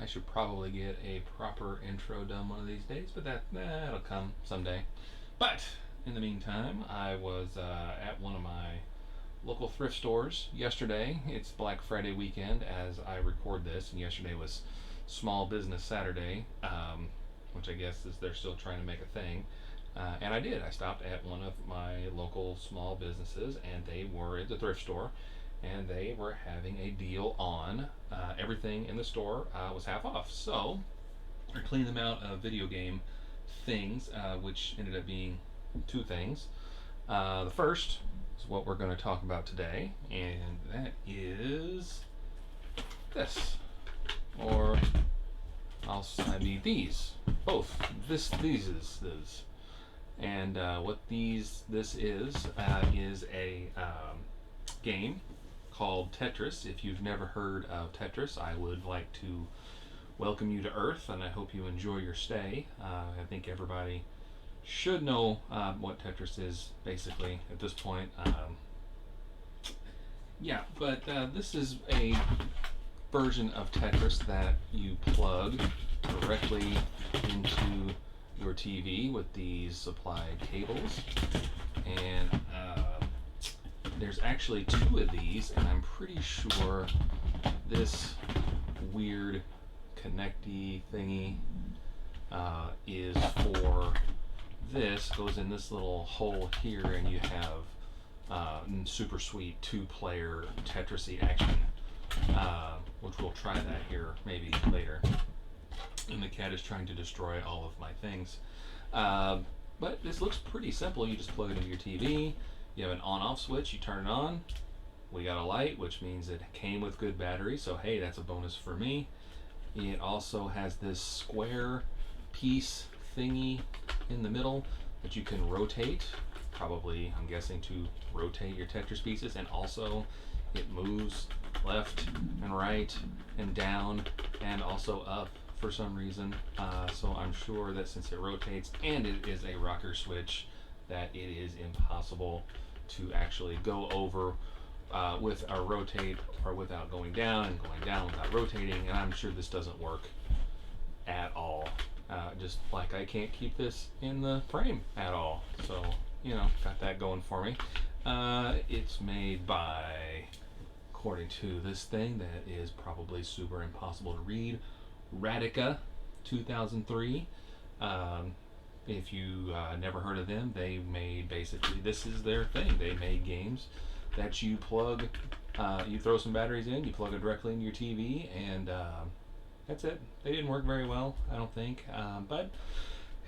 should probably get a proper intro done one of these days, but that'll come someday. But in the meantime, I was at one of my local thrift stores yesterday. It's Black Friday weekend as I record this, and yesterday was Small Business Saturday, which I guess is they're still trying to make a thing. And I did. I stopped at one of my local small businesses, and they were at the thrift store, and they were having a deal on everything in the store was half off. So I cleaned them out of video game things, which ended up being two things. The first is what we're going to talk about today, and that is this, or I mean these, both. These is this. And what this is a game called Tetris. If you've never heard of Tetris, I would like to welcome you to Earth, and I hope you enjoy your stay. I think everybody should know what Tetris is, basically, at this point. But this is a version of Tetris that you plug directly into your TV with these supplied cables, and there's actually two of these, and I'm pretty sure this weird connecty thingy is for this. Goes in this little hole here, and you have super sweet two-player Tetris-y action, which we'll try that here maybe later. And the cat is trying to destroy all of my things. But this looks pretty simple. You just plug it into your TV. You have an on-off switch. You turn it on. We got a light, which means it came with good battery. So, hey, that's a bonus for me. It also has this square piece thingy in the middle that you can rotate. Probably, I'm guessing, to rotate your Tetris pieces. And also, it moves left and right and down and also up for some reason, so I'm sure that since it rotates and it is a rocker switch, that it is impossible to actually go over with a rotate or without going down, and going down without rotating, and I'm sure this doesn't work at all. Just like I can't keep this in the frame at all, so got that going for me. It's made by, according to this thing that is probably super impossible to read, Radica 2003. If you never heard of them, they made, basically, this is their thing. They made games that you plug, you throw some batteries in, you plug it directly into your TV, and that's it. They didn't work very well, I don't think. But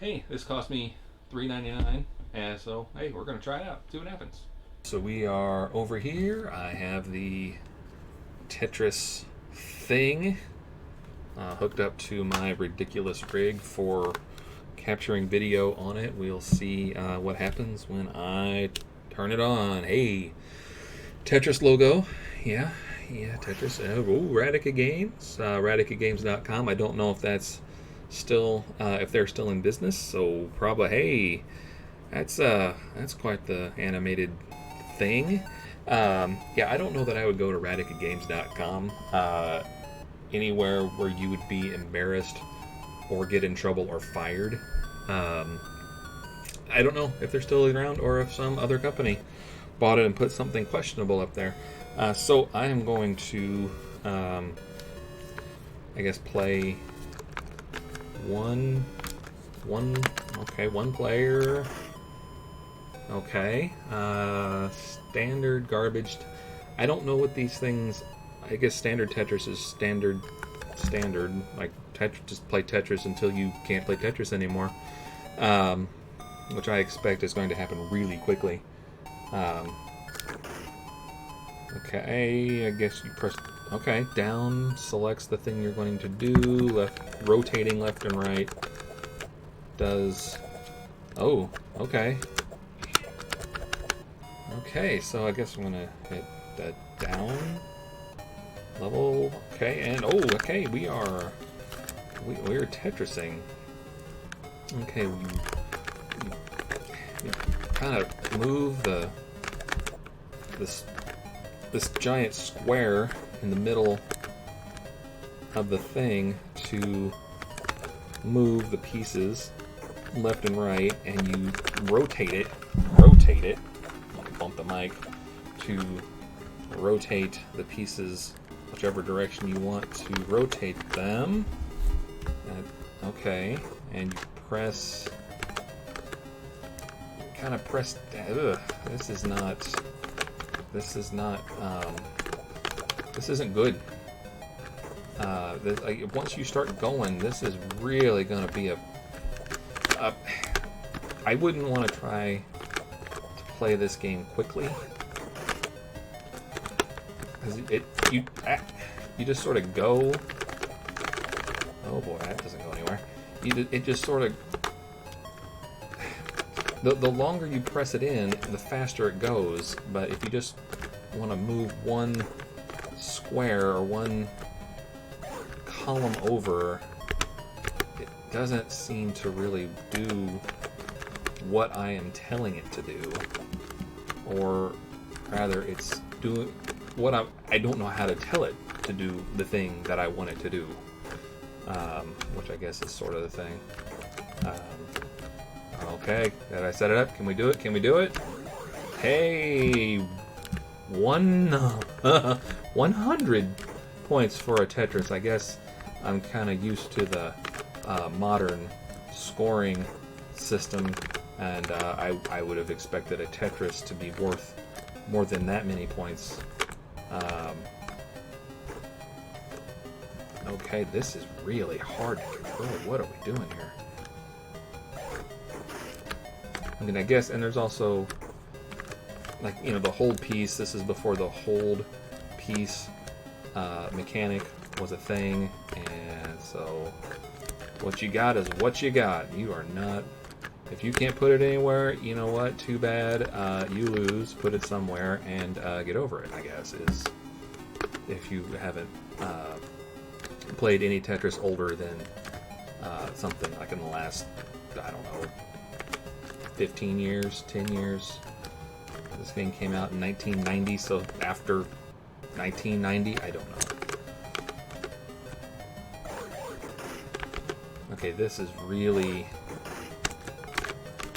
hey, this cost me $3.99, and so hey, we're gonna try it out, see what happens. So we are over here. I have the Tetris thing hooked up to my ridiculous rig for capturing video on it. We'll see what happens when I turn it on. Hey, Tetris logo. Yeah, Tetris. Radica Games. RadicaGames.com. I don't know if that's still, if they're still in business. So probably, hey, that's quite the animated thing. I don't know that I would go to RadicaGames.com. Anywhere where you would be embarrassed or get in trouble or fired. I don't know if they're still around or if some other company bought it and put something questionable up there. So I am going to, I guess, play one player. Okay. Standard garbage. I don't know what these things. I guess standard Tetris is standard. Like Tetris, just play Tetris until you can't play Tetris anymore, which I expect is going to happen really quickly. Okay, I guess you press. Okay, down selects the thing you're going to do. Left, rotating left and right does. Oh, okay. Okay, so I guess I'm gonna hit the down level. Okay, and okay, we're Tetrising. Okay, we kind of move this giant square in the middle of the thing to move the pieces left and right, and you rotate it. Let me bump the mic to rotate the pieces whichever direction you want to rotate them. Okay, and you press. Kind of press. This isn't good. Once you start going, this is really going to be I wouldn't want to try to play this game quickly, because you just sort of go. Oh boy, that doesn't go anywhere. It just sort of. The longer you press it in, the faster it goes. But if you just want to move one square or one column over, it doesn't seem to really do what I am telling it to do. Or rather, it's doing what I don't know how to tell it to do the thing that I want it to do. Which I guess is sort of the thing. Okay, did I set it up? Can we do it? Can we do it? Hey, 100 points for a Tetris. I guess I'm kind of used to the modern scoring system, and I would have expected a Tetris to be worth more than that many points. Okay, this is really hard to control. What are we doing here? I mean, I guess, and there's also, like, you know, the hold piece. This is before the hold piece mechanic was a thing, and so what you got is what you got. You are not, if you can't put it anywhere, you know what, too bad, you lose. Put it somewhere and get over it, I guess, is if you haven't played any Tetris older than something like in the last, I don't know, 15 years, 10 years. This game came out in 1990, so after 1990, I don't know. Okay, this is really...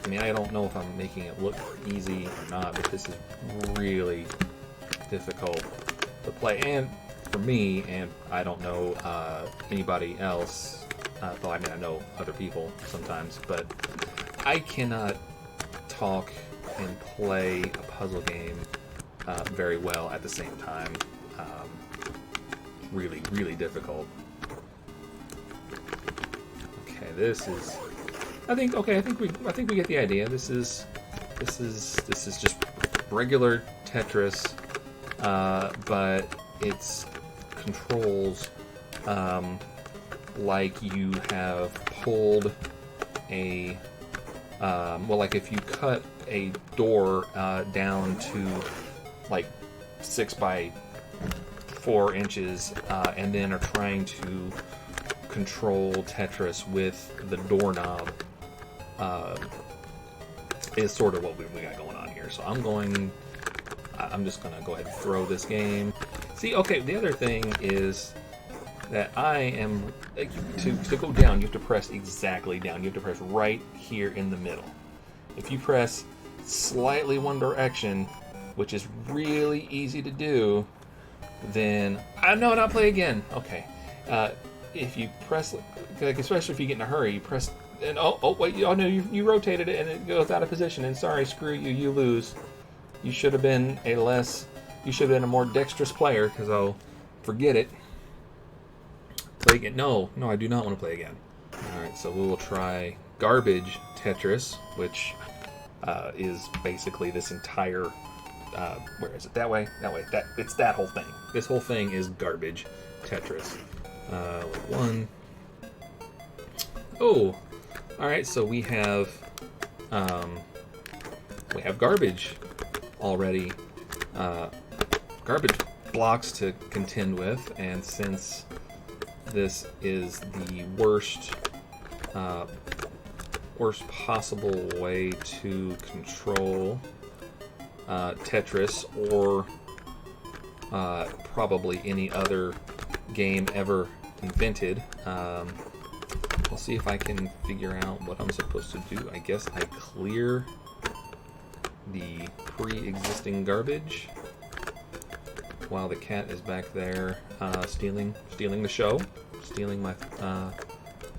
I mean, I don't know if I'm making it look easy or not, but this is really difficult to play. And for me, and I don't know anybody else, well, I mean, I know other people sometimes, but I cannot talk and play a puzzle game very well at the same time. Really, really difficult. Okay, this is. I think we get the idea. This is just regular Tetris, but it's controls like you have pulled a. Well, like if you cut a door down to like 6 by 4 inches and then are trying to control Tetris with the doorknob, is sort of what we got going on here. So I'm just going to go ahead and throw this game. See, okay, the other thing is that I am, to go down, you have to press exactly down. You have to press right here in the middle. If you press slightly one direction, which is really easy to do, then, no, not play again. Okay. If you press, like, especially if you get in a hurry, you press, and wait, oh no, you rotated it and it goes out of position, and sorry, screw you, you lose. You should have been a more dexterous player, because I'll forget it. Play again. No, I do not want to play again. Alright, so we will try Garbage Tetris, which is basically this entire... where is it? That way? It's that whole thing. This whole thing is Garbage Tetris. One. Oh! Alright, so we have garbage already. Garbage blocks to contend with, and since this is the worst possible way to control Tetris, or probably any other game ever invented. We'll see if I can figure out what I'm supposed to do. I guess I clear the pre-existing garbage while the cat is back there stealing the show, stealing my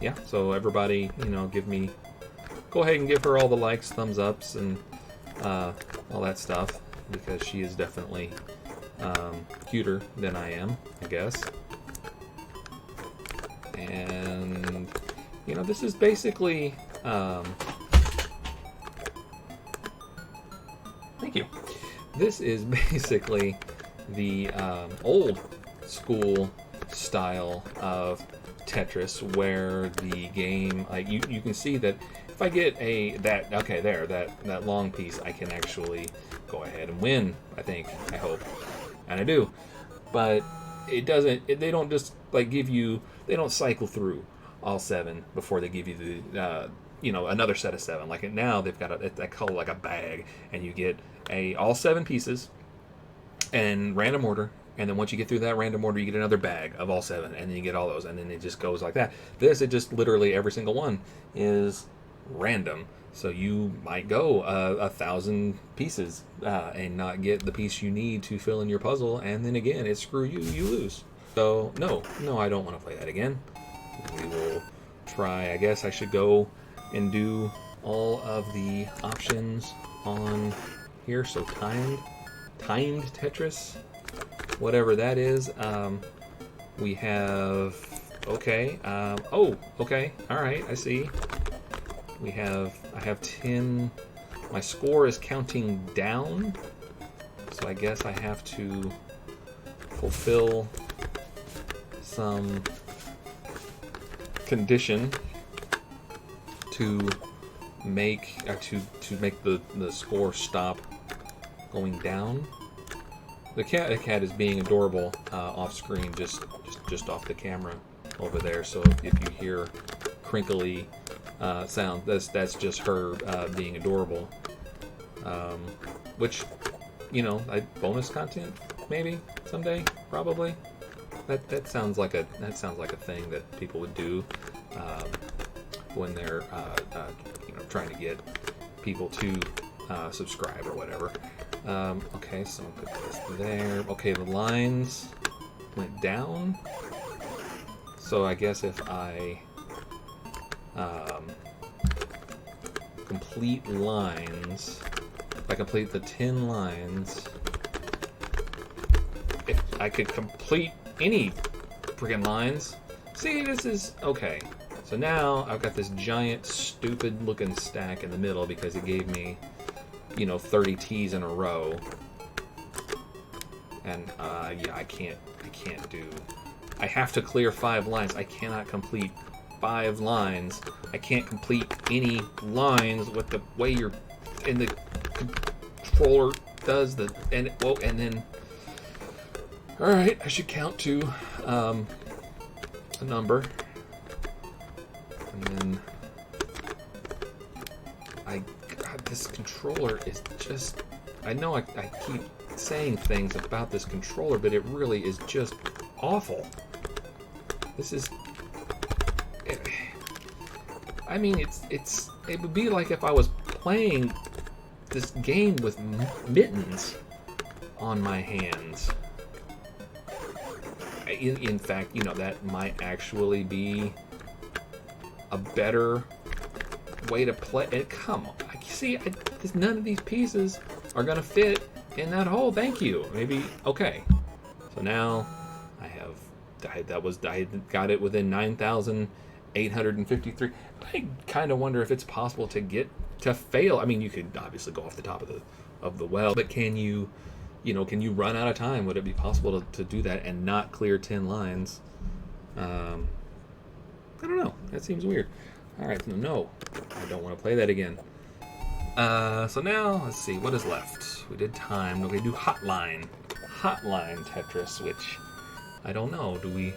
yeah. So everybody, go ahead and give her all the likes, thumbs ups, and all that stuff, because she is definitely cuter than I am, I guess. And this is basically thank you. This is basically the old school style of Tetris, where the game, you can see that if I get that long piece, I can actually go ahead and win. I hope, and I do. But it doesn't. They don't just give you. They don't cycle through all 7 before they give you the another set of 7. Now they've got they call it like a bag, and you get all 7 pieces in random order. And then once you get through that random order, you get another bag of all 7, and then you get all those, and then it just goes like that. It just literally every single one is random. So you might go 1,000 pieces and not get the piece you need to fill in your puzzle, and then again, it's screw you, you lose. So no, I don't want to play that again. We will try. I guess I should go and do all of the options on here. So timed Tetris. Whatever that is, we have, okay, okay, alright, I see. I have 10, my score is counting down, so I guess I have to fulfill some condition to make, the score stop going down. The cat is being adorable off screen, just off the camera over there. So if you hear crinkly sound, that's just her being adorable. Which, bonus content maybe someday, probably. That sounds like a thing that people would do when they're trying to get people to subscribe or whatever. Okay, so I'll put this there. Okay, the lines went down. So I guess if I complete lines, if I complete the 10 lines, if I could complete any friggin' lines. See, this is okay. So now I've got this giant, stupid looking stack in the middle because it gave me 30 T's in a row, and yeah, I can't do. I have to clear 5 lines. I cannot complete 5 lines. I can't complete any lines with the way you're in the controller does the and then. All right, I should count to a number, and then this controller is just, I know I keep saying things about this controller, but it really is just awful. This is, I mean, it would be like if I was playing this game with mittens on my hands. In fact, that might actually be a better way to play it. Come on, see, none of these pieces are gonna fit in that hole. Thank you. Maybe okay. So now I got it within 9,853. I kind of wonder if it's possible to fail. I mean, you could obviously go off the top of the well, but can you run out of time? Would it be possible to do that and not clear 10 lines? I don't know. That seems weird. All right, no, I don't want to play that again. So now, let's see, what is left? We did time. We're going to do Hotline Tetris, which I don't know. Do we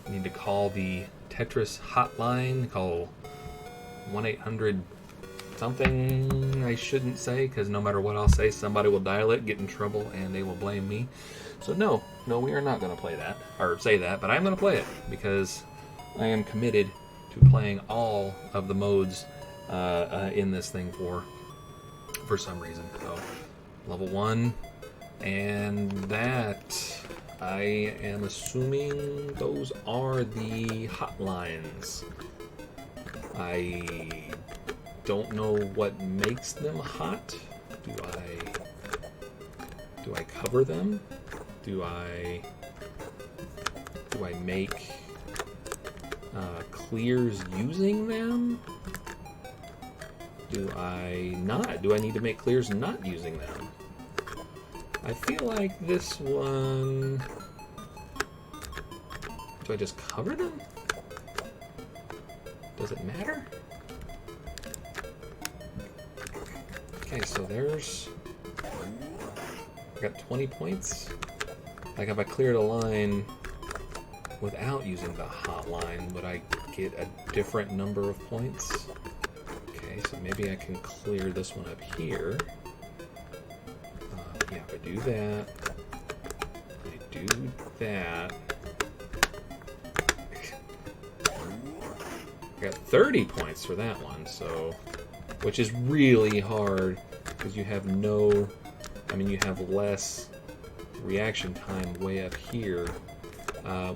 need to call the Tetris hotline? Call 1-800 something I shouldn't say, because no matter what I'll say, somebody will dial it, get in trouble, and they will blame me. So no, we are not going to play that, or say that, but I'm going to play it because I am committed to playing all of the modes in this thing for some reason. So, level 1, and that, I am assuming those are the hotlines. I don't know what makes them hot. Do I cover them? Do I make clears using them? Do I not? Do I need to make clears not using them? I feel like this one... Do I just cover them? Does it matter? Okay, so there's... I got 20 points. Like, if I cleared a line without using the hotline, would I get a different number of points? Okay, so maybe I can clear this one up here. Yeah, if I do that, I got 30 points for that one, so, which is really hard because you have no, I mean, you have less reaction time way up here,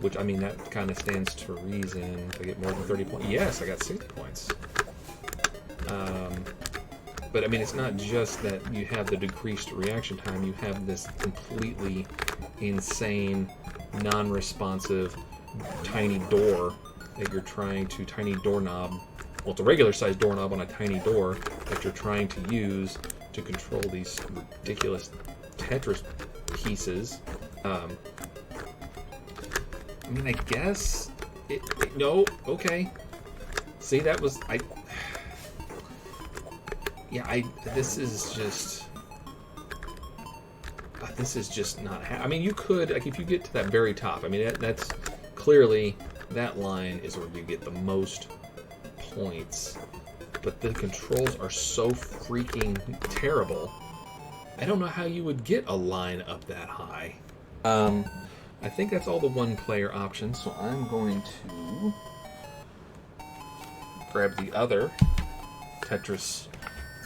which, I mean, that kind of stands to reason. If I get more than 30 points, yes, I got 60 points. But I mean, it's not just that you have the decreased reaction time, you have this completely insane, non-responsive, tiny door that you're trying to, tiny doorknob, well, it's a regular sized doorknob on a tiny door that you're trying to use to control these ridiculous Tetris pieces. I mean, I guess, no, okay. See, that was, this is just not, I mean, you could, like, if you get to that very top, I mean, that's clearly, that line is where you get the most points, but the controls are so freaking terrible. I don't know how you would get a line up that high. I think that's all the one-player options, so I'm going to grab the other Tetris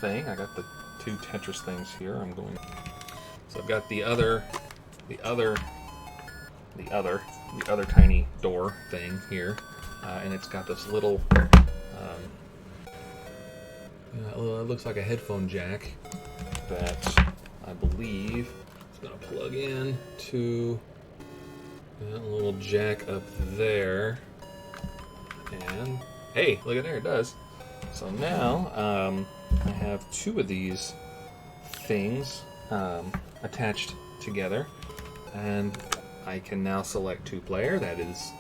thing. I got the 2 Tetris things here. So I've got the other tiny door thing here, and it's got this little, it looks like a headphone jack that I believe is going to plug in to a little jack up there, and hey, look at there, it does. So now I have 2 of these things attached together, and I can now select 2-player. That is,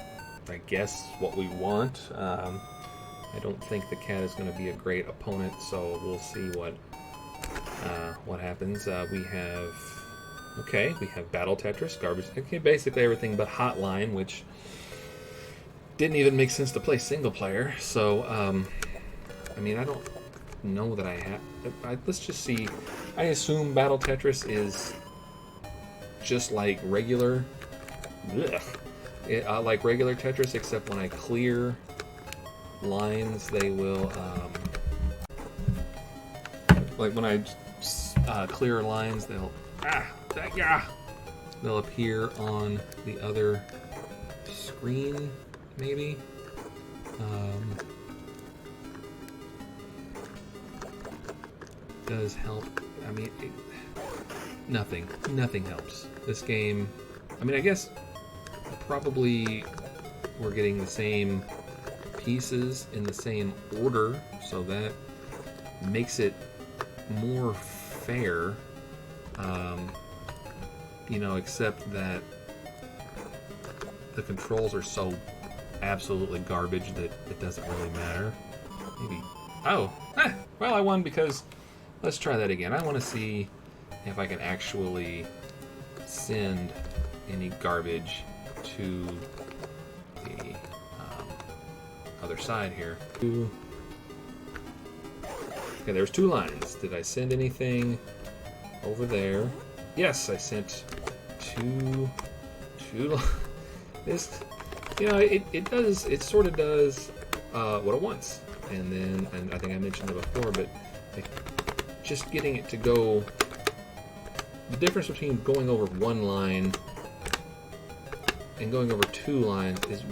I guess, what we want. I don't think the cat is going to be a great opponent, so we'll see what happens. We have Battle Tetris, garbage. Okay, basically everything but Hotline, which didn't even make sense to play single player. So, I mean, I don't know that I have. Let's just see. I assume Battle Tetris is just like regular. Like regular Tetris, except when I clear lines, they will, like when I clear lines, they'll appear on the other screen, maybe. Does help. I mean, nothing helps. This game, I mean, I guess probably we're getting the same pieces in the same order, so that makes it more fair, except that the controls are so absolutely garbage that it doesn't really matter. Maybe, well, I won because, let's try that again. I want to see if I can actually send any garbage to the other side here. Okay, there's 2 lines. Did I send anything over there? Yes, I sent too. This, it sort of does what it wants, and I think I mentioned it before, but just getting it to go. The difference between going over one line and going over 2 lines is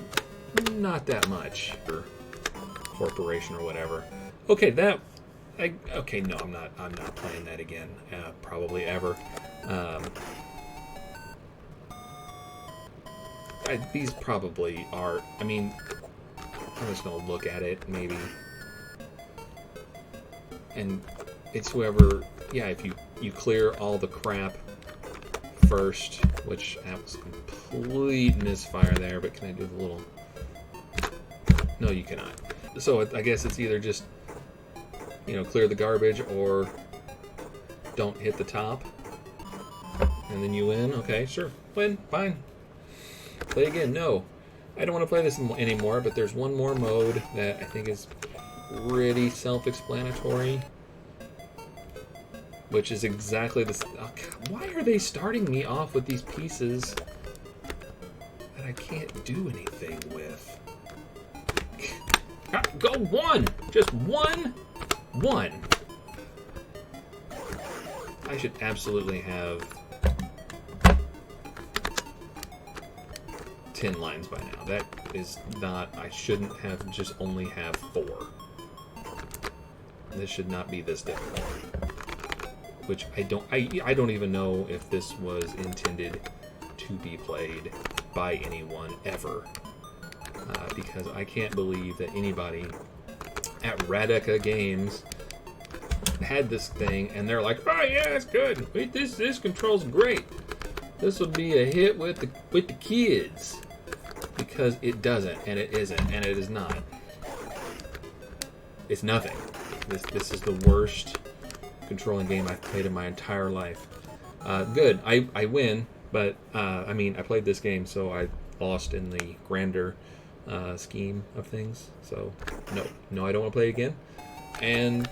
not that much for corporation or whatever. Okay, no, I'm not playing that again. Probably ever. These probably are. I mean, I'm just gonna look at it maybe, and it's whoever. Yeah, if you clear all the crap first, which that was a complete misfire there. But can I do the little? No, you cannot. So I guess it's either just clear the garbage or don't hit the top, and then you win. Okay, sure, win, fine. Play again. No, I don't want to play this anymore, but there's one more mode that I think is pretty self-explanatory, which is exactly this. Oh, God, why are they starting me off with these pieces that I can't do anything with? Go one! Just one! I should absolutely have 10 lines by now. That is not. I shouldn't have just only have 4. This should not be this difficult. Which I don't even know if this was intended to be played by anyone ever. Because I can't believe that anybody at Radica Games had this thing and they're like, oh yeah, it's good. Wait, this control's great. This will be a hit with the kids. Because it doesn't, and it isn't, and it is not. It's nothing. This is the worst controlling game I've played in my entire life. Good, I win, but I played this game, so I lost in the grander scheme of things. So no, I don't want to play it again, and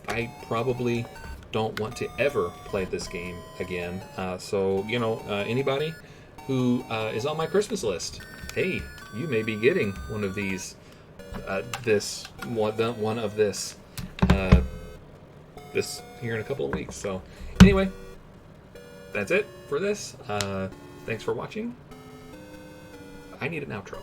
I probably don't want to ever play this game again. So anybody who is on my Christmas list, hey, you may be getting one of these. This here in a couple of weeks. So anyway, that's it for this. Thanks for watching. I need an outro.